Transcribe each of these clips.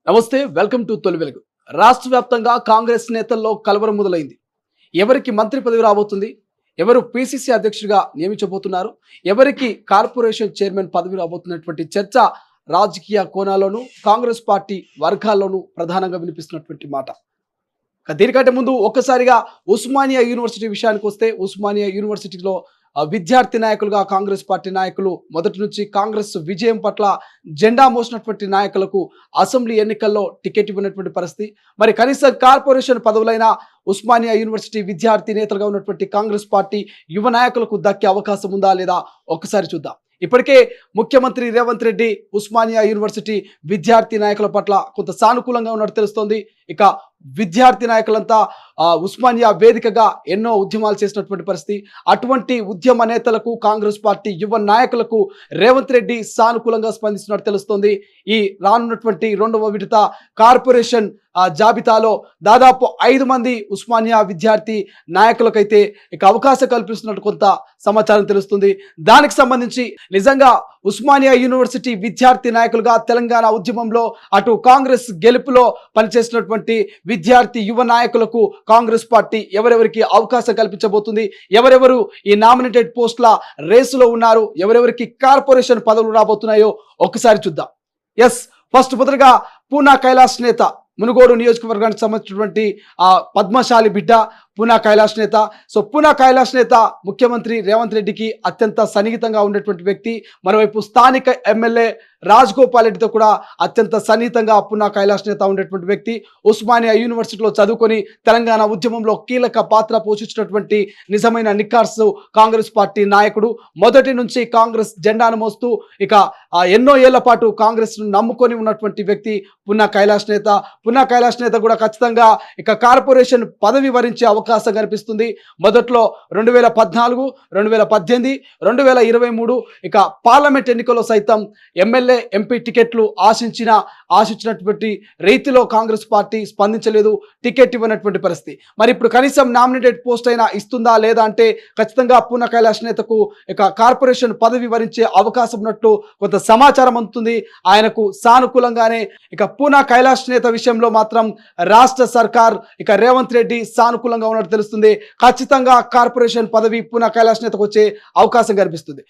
నమస్తే, welcome to తొలి వెలుగు. రాష్ట్ర వ్యాప్తంగా కాంగ్రెస్ నేతల్లో కలవరం మొదలైంది. ఎవరికి మంత్రి పదవి రాబోతుంది, ఎవరు పిసిసి అధ్యక్షుడిగా నియమించబోతున్నారు, ఎవరికి కార్పొరేషన్ చైర్మన్ పదవి రాబోతున్నటువంటి చర్చ రాజకీయ కోణాల్లోనూ కాంగ్రెస్ పార్టీ వర్గాల్లోనూ ప్రధానంగా వినిపిస్తున్నటువంటి మాట. దీనికంటే ముందు ఒక్కసారిగా ఉస్మానియా యూనివర్సిటీ విషయానికి వస్తే, ఉస్మానియా యూనివర్సిటీలో విద్యార్థి నాయకులుగా కాంగ్రెస్ పార్టీ నాయకులు మొదటి నుంచి కాంగ్రెస్ విజయం పట్ల జెండా మోసినటువంటి నాయకులకు అసెంబ్లీ ఎన్నికల్లో టికెట్ ఇవ్వనటువంటి పరిస్థితి. మరి కనీసం కార్పొరేషన్ పదవులైన ఉస్మానియా యూనివర్సిటీ విద్యార్థి నేతలుగా ఉన్నటువంటి కాంగ్రెస్ పార్టీ యువ నాయకులకు దక్కే అవకాశం ఉందా లేదా ఒక్కసారి చూద్దాం. ఇప్పటికే ముఖ్యమంత్రి రేవంత్ రెడ్డి ఉస్మానియా యూనివర్సిటీ విద్యార్థి నాయకుల పట్ల కొంత సానుకూలంగా ఉన్నట్టు తెలుస్తోంది. ఇక విద్యార్థి నాయకులంతా ఉస్మానియా వేదికగా ఎన్నో ఉద్యమాలు చేసినటువంటి పరిస్థితి. అటువంటి ఉద్యమ నేతలకు కాంగ్రెస్ పార్టీ యువ నాయకులకు రేవంత్ రెడ్డి సానుకూలంగా స్పందిస్తున్నట్టు తెలుస్తోంది. ఈ రానున్నటువంటి రెండవ విడత కార్పొరేషన్ జాబితాలో దాదాపు 5 మంది ఉస్మానియా విద్యార్థి నాయకులకైతే ఇక అవకాశం కల్పిస్తున్నట్టు కొంత సమాచారం తెలుస్తుంది. దానికి సంబంధించి నిజంగా ఉస్మానియా యూనివర్సిటీ విద్యార్థి నాయకులుగా తెలంగాణ ఉద్యమంలో అటు కాంగ్రెస్ గెలుపులో పనిచేసినటువంటి విద్యార్థి యువ నాయకులకు కాంగ్రెస్ పార్టీ ఎవరెవరికి అవకాశం కల్పించబోతుంది, ఎవరెవరు ఈ నామినేటెడ్ పోస్టుల రేసులో ఉన్నారు, ఎవరెవరికి కార్పొరేషన్ పదవులు రాబోతున్నాయో ఒక్కసారి చూద్దాం. ఫస్ట్ మొదటగా పూనా కైలాస్ నేత, మునుగోడు నియోజకవర్గానికి సంబంధించినటువంటి పద్మశాలి బిడ్డ పూనా కైలాస్ నేత. పూనా కైలాస్ నేత ముఖ్యమంత్రి రేవంత్ రెడ్డికి అత్యంత సన్నిహితంగా ఉండేటువంటి వ్యక్తి. మరోవైపు స్థానిక ఎమ్మెల్యే రాజగోపాల్ రెడ్డితో కూడా అత్యంత సన్నిహితంగా పూనా కైలాస్ నేత ఉండేటువంటి వ్యక్తి. ఉస్మానియా యూనివర్సిటీలో చదువుకొని తెలంగాణ ఉద్యమంలో కీలక పాత్ర పోషించినటువంటి నిజమైన నిఖార్సు కాంగ్రెస్ పార్టీ నాయకుడు. మొదటి నుంచి కాంగ్రెస్ జెండాను మోస్తూ ఇక ఎన్నో ఏళ్ల పాటు కాంగ్రెస్ ను నమ్ముకొని ఉన్నటువంటి వ్యక్తి పూనా కైలాస్ నేత. పూనా కైలాస్ నేత కూడా ఖచ్చితంగా ఇక కార్పొరేషన్ పదవి వరించే అవకాశం కనిపిస్తుంది. మొదట్లో 2014, 2018, 2023 ఇక పార్లమెంట్ ఎన్నికల్లో సైతం ఎమ్మెల్యే ఎంపీ టికెట్లు ఆశించినటువంటి రీతిలో కాంగ్రెస్ పార్టీ స్పందించలేదు, టికెట్ ఇవ్వనటువంటి పరిస్థితి. మరి ఇప్పుడు కనీసం నామినేటెడ్ పోస్ట్ అయినా ఇస్తుందా లేదా అంటే ఖచ్చితంగా పూనా కైలాస్ నేతకు ఇక కార్పొరేషన్ పదవి వరించే అవకాశం ఉన్నట్టు కొంత సమాచారం అందుతుంది. ఆయనకు సానుకూలంగానే ఇక పూనా కైలాస్ నేత విషయంలో మాత్రం రాష్ట్ర సర్కార్ ఇక రేవంత్ రెడ్డి సానుకూలంగా ఉన్నట్టు తెలుస్తుంది. ఖచ్చితంగా కార్పొరేషన్ పదవి పూనా కైలాస్ నేతకు వచ్చే అవకాశం కనిపిస్తుంది.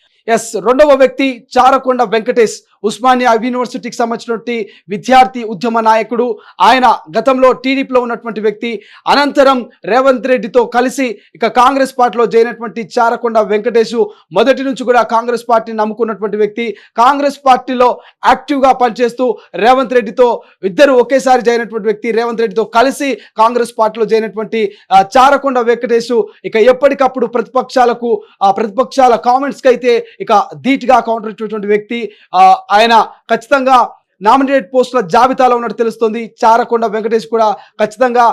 రెండవ వ్యక్తి చారకొండ వెంకటేష్, ఉస్మానియా యూనివర్సిటీకి సంబంధించినటువంటి విద్యార్థి ఉద్యమ నాయకుడు. ఆయన గతంలో టీడీపీలో ఉన్నటువంటి వ్యక్తి. అనంతరం రేవంత్ రెడ్డితో కలిసి ఇక కాంగ్రెస్ పార్టీలో చేరినటువంటి చారకొండ వెంకటేష్ మొదటి నుంచి కూడా కాంగ్రెస్ పార్టీని నమ్ముకున్నటువంటి వ్యక్తి. కాంగ్రెస్ పార్టీలో యాక్టివ్గా పనిచేస్తూ రేవంత్ రెడ్డితో ఇద్దరు ఒకేసారి చేరినటువంటి వ్యక్తి. రేవంత్ రెడ్డితో కలిసి కాంగ్రెస్ పార్టీలో చేరినటువంటి చారకొండ వెంకటేష్ ఇక ఎప్పటికప్పుడు ప్రతిపక్షాల కామెంట్స్కి అయితే ఇక ధీటుగా కౌంటర్ ఇచ్చేటువంటి వ్యక్తి. ఆయన ఖచ్చితంగా నామినేటెడ్ పోస్టుల జాబితాలో ఉన్నట్టు తెలుస్తుంది. చారకొండ వెంకటేష్ కూడా ఖచ్చితంగా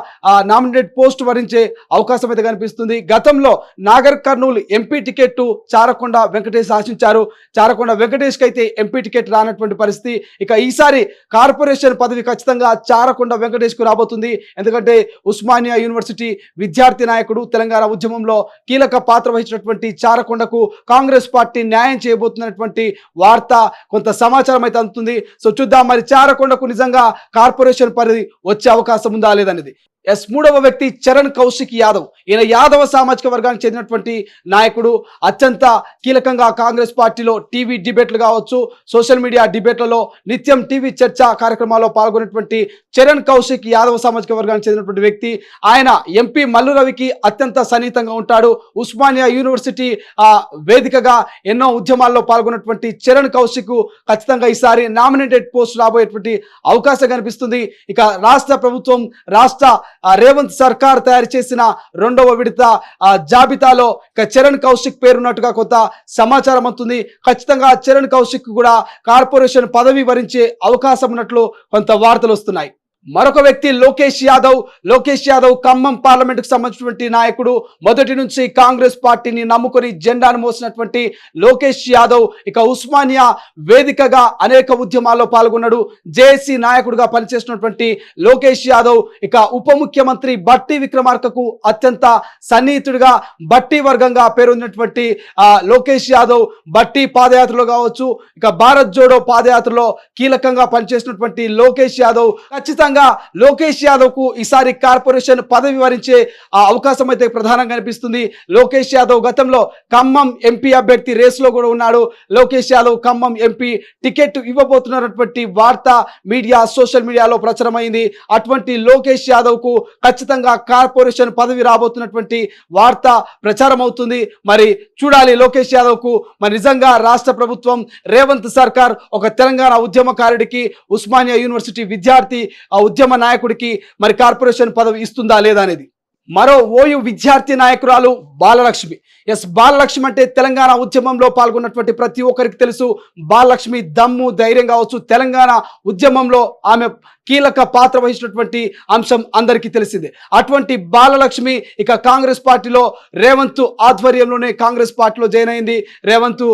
నామినేటెడ్ పోస్ట్ వరించే అవకాశం అయితే కనిపిస్తుంది. గతంలో నాగర్ కర్నూలు ఎంపీ టికెట్ చారకొండ వెంకటేష్ ఆశించారు. చారకొండ వెంకటేష్కి అయితే ఎంపీ టికెట్ రానటువంటి పరిస్థితి. ఇక ఈసారి కార్పొరేషన్ పదవి ఖచ్చితంగా చారకొండ వెంకటేష్కు రాబోతుంది. ఎందుకంటే ఉస్మానియా యూనివర్సిటీ విద్యార్థి నాయకుడు, తెలంగాణ ఉద్యమంలో కీలక పాత్ర వహించినటువంటి చారకొండకు కాంగ్రెస్ పార్టీ న్యాయం చేయబోతున్నటువంటి వార్త కొంత సమాచారం అయితే అందుతుంది. చూద్దాం మరి చారకొండకు నిజంగా కార్పొరేషన్ పరిధి వచ్చే అవకాశం ఉందా లేదనేది. మూడవ వ్యక్తి చరణ్ కౌశిక్ యాదవ్. ఈయన యాదవ సామాజిక వర్గానికి చెందినటువంటి నాయకుడు. అత్యంత కీలకంగా కాంగ్రెస్ పార్టీలో టీవీ డిబేట్లు కావచ్చు, సోషల్ మీడియా డిబేట్లలో నిత్యం టీవీ చర్చ కార్యక్రమాల్లో పాల్గొనేటువంటి చరణ్ కౌశిక్ యాదవ సామాజిక వర్గానికి చెందినటువంటి వ్యక్తి. ఆయన ఎంపీ మల్లు రవికి అత్యంత సన్నిహితంగా ఉంటాడు. ఉస్మానియా యూనివర్సిటీ వేదికగా ఎన్నో ఉద్యమాల్లో పాల్గొన్నటువంటి చరణ్ కౌశిక్ ఖచ్చితంగా ఈసారి నామినేటెడ్ పోస్ట్ రాబోయేటువంటి అవకాశం కనిపిస్తుంది. ఇక రాష్ట్ర ప్రభుత్వం, రేవంత్ సర్కార్ తయారు చేసిన రెండవ విడత జాబితాలో చరణ్ కౌశిక్ పేరున్నట్టుగా కొంత సమాచారం అందుతుంది. ఖచ్చితంగా చరణ్ కౌశిక్ కూడా కార్పొరేషన్ పదవి వరించే అవకాశం ఉన్నట్లు కొంత వార్తలు వస్తున్నాయి. మరొక వ్యక్తి లోకేష్ యాదవ్ ఖమ్మం పార్లమెంట్ కు సంబంధించినటువంటి నాయకుడు. మొదటి నుంచి కాంగ్రెస్ పార్టీని నమ్ముకొని జెండాను మోసినటువంటి లోకేష్ యాదవ్ ఇక ఉస్మానియా వేదికగా అనేక ఉద్యమాల్లో పాల్గొన్నాడు. జేఏసీ నాయకుడిగా పనిచేసినటువంటి లోకేష్ యాదవ్ ఇక ఉప ముఖ్యమంత్రి బట్టి విక్రమార్కకు అత్యంత సన్నిహితుడిగా బట్టి వర్గంగా పేరొందినటువంటి లోకేష్ యాదవ్ బట్టి పాదయాత్రలో కావచ్చు, ఇక భారత్ జోడో పాదయాత్రలో కీలకంగా పనిచేసినటువంటి లోకేష్ యాదవ్ ఖచ్చితంగా లోకేష్ యాదవ్ కు ఈసారి కార్పొరేషన్ పదవి వరించే అవకాశం అయితే ప్రధానంగా కనిపిస్తుంది. లోకేష్ యాదవ్ గతంలో ఖమ్మం ఎంపీ అభ్యర్థి రేసులో కూడా ఉన్నాడు. లోకేష్ యాదవ్ ఖమ్మం ఎంపీ టికెట్ ఇవ్వబోతున్నటువంటి వార్త మీడియా సోషల్ మీడియాలో ప్రచారమైంది. అటువంటి లోకేష్ యాదవ్ కు ఖచ్చితంగా కార్పొరేషన్ పదవి రాబోతున్నటువంటి వార్త ప్రచారం అవుతుంది. మరి చూడాలి లోకేష్ యాదవ్ కు మరి నిజంగా రాష్ట్ర ప్రభుత్వం రేవంత్ సర్కార్ ఒక తెలంగాణ ఉద్యమకారుడికి ఉస్మానియా యూనివర్సిటీ విద్యార్థి ఉద్యమ నాయకుడికి మరి కార్పొరేషన్ పదవి ఇస్తుందా లేదా అనేది. మరో ఓయూ విద్యార్థి నాయకురాలు బాలలక్ష్మి. బాలలక్ష్మి అంటే తెలంగాణ ఉద్యమంలో పాల్గొన్నటువంటి ప్రతి ఒక్కరికి తెలుసు. బాలలక్ష్మి దమ్ము ధైర్యం కావచ్చు, తెలంగాణ ఉద్యమంలో ఆమె కీలక పాత్ర వహించినటువంటి అంశం అందరికీ తెలిసిందే. అటువంటి బాలలక్ష్మి ఇక కాంగ్రెస్ పార్టీలో రేవంత్ ఆధ్వర్యంలోనే కాంగ్రెస్ పార్టీలో జాయిన్ అయింది. రేవంత్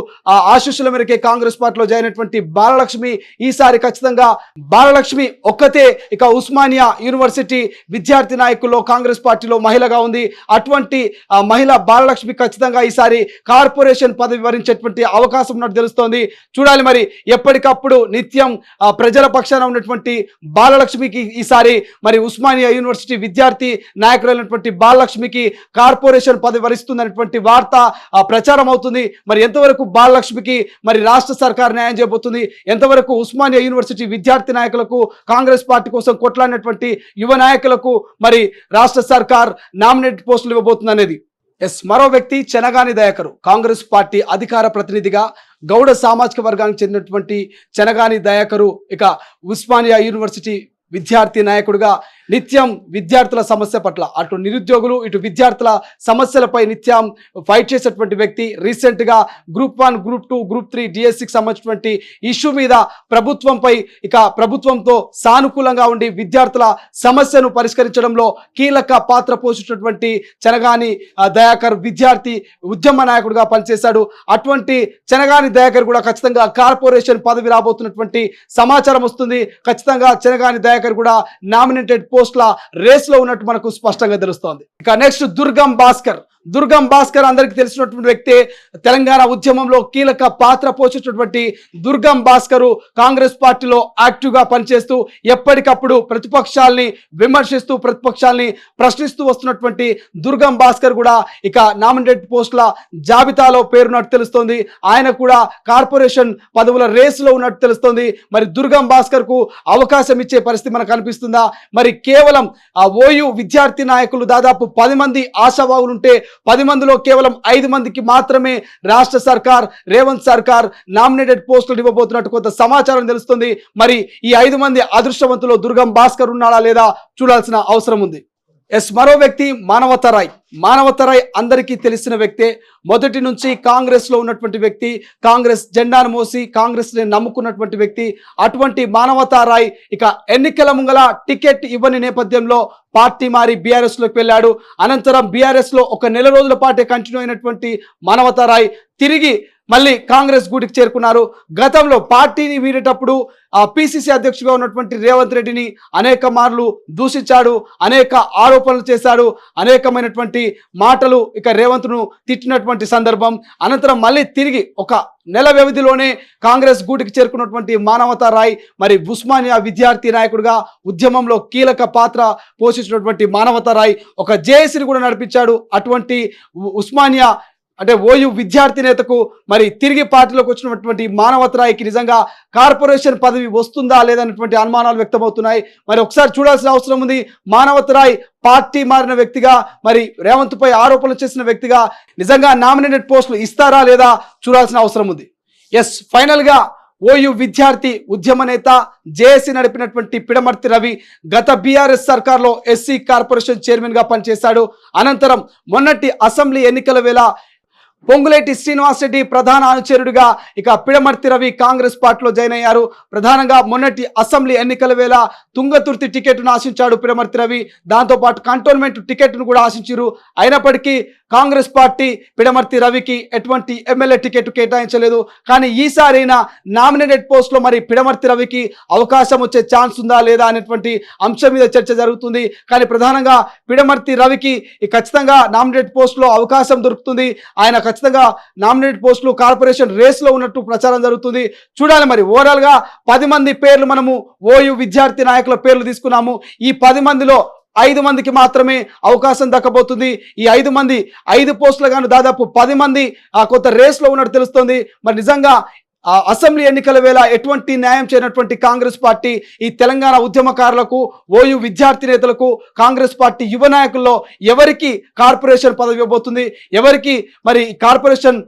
ఆశీస్సుల మేరకే కాంగ్రెస్ పార్టీలో జాయిన్ అయినటువంటి బాలలక్ష్మి ఈసారి ఖచ్చితంగా బాలలక్ష్మి ఒక్కతే ఇక ఉస్మానియా యూనివర్సిటీ విద్యార్థి నాయకుల్లో కాంగ్రెస్ పార్టీలో మహిళగా ఉంది. అటువంటి మహిళ బాలలక్ష్మి ఖచ్చితంగా ఈసారి కార్పొరేషన్ పదవి వరించేటువంటి అవకాశం ఉన్నట్టు తెలుస్తోంది. చూడాలి మరి ఎప్పటికప్పుడు నిత్యం ప్రజల పక్షాన ఉన్నటువంటి బాలలక్ష్మికి ఈసారి మరి ఉస్మానియా యూనివర్సిటీ విద్యార్థి నాయకులైనటువంటి బాలలక్ష్మికి కార్పొరేషన్ పదవి వరిస్తుందనేటువంటి వార్త ప్రచారం అవుతుంది. మరి ఎంతవరకు బాలలక్ష్మికి మరి రాష్ట్ర సర్కార్ న్యాయం చేయబోతుంది, ఎంతవరకు ఉస్మానియా యూనివర్సిటీ విద్యార్థి నాయకులకు కాంగ్రెస్ పార్టీ కోసం కొట్లాడినటువంటి యువ నాయకులకు మరి రాష్ట్ర సర్కార్ నామినేటెడ్ పోస్టులు ఇవ్వబోతుంది అనేది. మరో వ్యక్తి చెనగాని దయాకర్. కాంగ్రెస్ పార్టీ అధికార ప్రతినిధిగా గౌడ సామాజిక వర్గానికి చెందినటువంటి చెనగాని దయాకరు ఇక ఉస్మానియా యూనివర్సిటీ విద్యార్థి నాయకుడిగా నిత్యం విద్యార్థుల సమస్య పట్ల అటు నిరుద్యోగులు ఇటు విద్యార్థుల సమస్యలపై నిత్యం ఫైట్ చేసేటువంటి వ్యక్తి. రీసెంట్గా గ్రూప్ 1, గ్రూప్ 2, గ్రూప్ 3 డిఎస్సికి సంబంధించినటువంటి ఇష్యూ మీద ప్రభుత్వంపై ఇక ప్రభుత్వంతో సానుకూలంగా ఉండి విద్యార్థుల సమస్యను పరిష్కరించడంలో కీలక పాత్ర పోషించినటువంటి చెనగాని దయాకర్ విద్యార్థి ఉద్యమ నాయకుడిగా పనిచేశాడు. అటువంటి చెనగాని దయాకర్ కూడా ఖచ్చితంగా కార్పొరేషన్ పదవి రాబోతున్నటువంటి సమాచారం వస్తుంది. ఖచ్చితంగా చెనగాని దయాకర్ కూడా నామినేటెడ్ పోస్టుల రేస్లో ఉన్నట్టు మనకు స్పష్టంగా తెలుస్తోంది. ఇక నెక్స్ట్ దుర్గం భాస్కర్ అందరికీ తెలిసినటువంటి వ్యక్తే. తెలంగాణ ఉద్యమంలో కీలక పాత్ర పోషించినటువంటి దుర్గం భాస్కర్ కాంగ్రెస్ పార్టీలో యాక్టివ్గా పనిచేస్తూ ఎప్పటికప్పుడు ప్రతిపక్షాల్ని విమర్శిస్తూ ప్రతిపక్షాల్ని ప్రశ్నిస్తూ వస్తున్నటువంటి దుర్గం భాస్కర్ కూడా ఇక నామినేటెడ్ పోస్టుల జాబితాలో పేరున్నట్టు తెలుస్తోంది. ఆయన కూడా కార్పొరేషన్ పదవుల రేసులో ఉన్నట్టు తెలుస్తోంది. మరి దుర్గం భాస్కర్ కు అవకాశం ఇచ్చే పరిస్థితి మనకు కనిపిస్తుందా? మరి కేవలం ఓయూ విద్యార్థి నాయకులు దాదాపు 10 మంది ఆశావాహులుంటే 10 మందిలో కేవలం 5 మందికి మాత్రమే రాష్ట్ర సర్కార్ రేవంత్ సర్కార్ నామినేటెడ్ పోస్టులు ఇవ్వబోతున్నట్టు కొంత సమాచారం తెలుస్తుంది. మరి ఈ 5 మంది అదృష్టవంతులు దుర్గం భాస్కర్ ఉన్నాడా లేదా చూడాల్సిన అవసరం ఉంది. మరో వ్యక్తి మానవతరాయ్ అందరికీ తెలిసిన వ్యక్తే. మొదటి నుంచి కాంగ్రెస్ లో ఉన్నటువంటి వ్యక్తి, కాంగ్రెస్ జెండాను మోసి కాంగ్రెస్ ని నమ్ముకున్నటువంటి వ్యక్తి. అటువంటి మానవతరాయ్ ఇక ఎన్నికల ముంగల టికెట్ ఇవ్వని నేపథ్యంలో పార్టీ మారి బీఆర్ఎస్ లోకి వెళ్ళాడు. అనంతరం బీఆర్ఎస్ లో ఒక నెల రోజుల పాటే కంటిన్యూ అయినటువంటి మానవతరాయ్ తిరిగి మళ్ళీ కాంగ్రెస్ గూటికి చేరుకున్నారు. గతంలో పార్టీని వీడేటప్పుడు పిసిసి అధ్యక్షుడిగా ఉన్నటువంటి రేవంత్ రెడ్డిని అనేక మార్లు దూషించాడు, అనేక ఆరోపణలు చేశాడు, అనేకమైనటువంటి మాటలు ఇక రేవంత్ను తిట్టినటువంటి సందర్భం. అనంతరం మళ్ళీ తిరిగి ఒక నెల వ్యవధిలోనే కాంగ్రెస్ గూటికి చేరుకున్నటువంటి మానవతరాయ్ మరి ఉస్మానియా విద్యార్థి నాయకుడిగా ఉద్యమంలో కీలక పాత్ర పోషించినటువంటి మానవతరాయ్ ఒక జేఏసీని కూడా నడిపించాడు. అటువంటి ఉస్మానియా అంటే ఓయూ విద్యార్థి నేతకు మరి తిరిగి పార్టీలోకి వచ్చినటువంటి మానవతరాయ్కి నిజంగా కార్పొరేషన్ పదవి వస్తుందా లేదన్నటువంటి అనుమానాలు వ్యక్తమవుతున్నాయి. మరి ఒకసారి చూడాల్సిన అవసరం ఉంది. మానవతరాయ్ పార్టీ మారిన వ్యక్తిగా మరి రేవంత్ పై ఆరోపణలు చేసిన వ్యక్తిగా నిజంగా నామినేటెడ్ పోస్టులు ఇస్తారా లేదా చూడాల్సిన అవసరం ఉంది. ఫైనల్ గా ఓయూ విద్యార్థి ఉద్యమ నేత జేఏసీ నడిపినటువంటి పిడమర్తి రవి గత బీఆర్ఎస్ సర్కార్లో ఎస్సీ కార్పొరేషన్ చైర్మన్ గా పనిచేశాడు. అనంతరం మొన్నటి అసెంబ్లీ ఎన్నికల వేళ పొంగులేటి శ్రీనివాసరెడ్డి ప్రధాన అనుచరుడిగా ఇక పిడమర్తి రవి కాంగ్రెస్ పార్టీలో జాయిన్ అయ్యారు. ప్రధానంగా మొన్నటి అసెంబ్లీ ఎన్నికల వేళ తుంగతుర్తి టికెట్ను ఆశించాడు పిడమర్తి రవి. దాంతోపాటు కంటోన్మెంట్ టికెట్ను కూడా ఆశించారు. అయినప్పటికీ కాంగ్రెస్ పార్టీ పిడమర్తి రవికి ఎటువంటి ఎమ్మెల్యే టికెట్ కేటాయించలేదు. కానీ ఈసారైనా నామినేటెడ్ పోస్టులో మరి పిడమర్తి రవికి అవకాశం వచ్చే ఛాన్స్ ఉందా లేదా అనేటువంటి అంశం మీద చర్చ జరుగుతుంది. కానీ ప్రధానంగా పిడమర్తి రవికి ఖచ్చితంగా నామినేటెడ్ పోస్టులో అవకాశం దొరుకుతుంది. ఆయన ఖచ్చితంగా నామినేటెడ్ పోస్టులు కార్పొరేషన్ రేస్లో ఉన్నట్టు ప్రచారం జరుగుతుంది. చూడాలి మరి ఓవరాల్గా 10 మంది పేర్లు మనము ఓయూ విద్యార్థి నాయకుల పేర్లు తీసుకున్నాము. ఈ 10 మందిలో 5 మందికి మాత్రమే అవకాశం దక్కబోతుంది. ఈ 5 మంది 5 పోస్టులు గాను దాదాపు 10 మంది కొంత రేస్లో ఉన్నట్టు తెలుస్తుంది. మరి నిజంగా అసెంబ్లీ ఎన్నికల వేళ ఎటువంటి న్యాయం చేయనటువంటి కాంగ్రెస్ పార్టీ ఈ తెలంగాణ ఉద్యమకారులకు, ఓయూ విద్యార్థి నేతలకు, కాంగ్రెస్ పార్టీ యువ నాయకుల్లో ఎవరికి కార్పొరేషన్ పదవి ఇవ్వబోతుంది, ఎవరికి మరి కార్పొరేషన్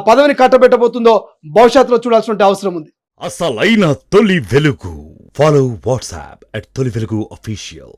పదవిని కట్టబెట్టబోతుందో భవిష్యత్తులో చూడాల్సిన అవసరం ఉంది. అసలైన తొలి వెలుగు. ఫాలో వాట్సాప్ @తొలి వెలుగు అఫీషియల్.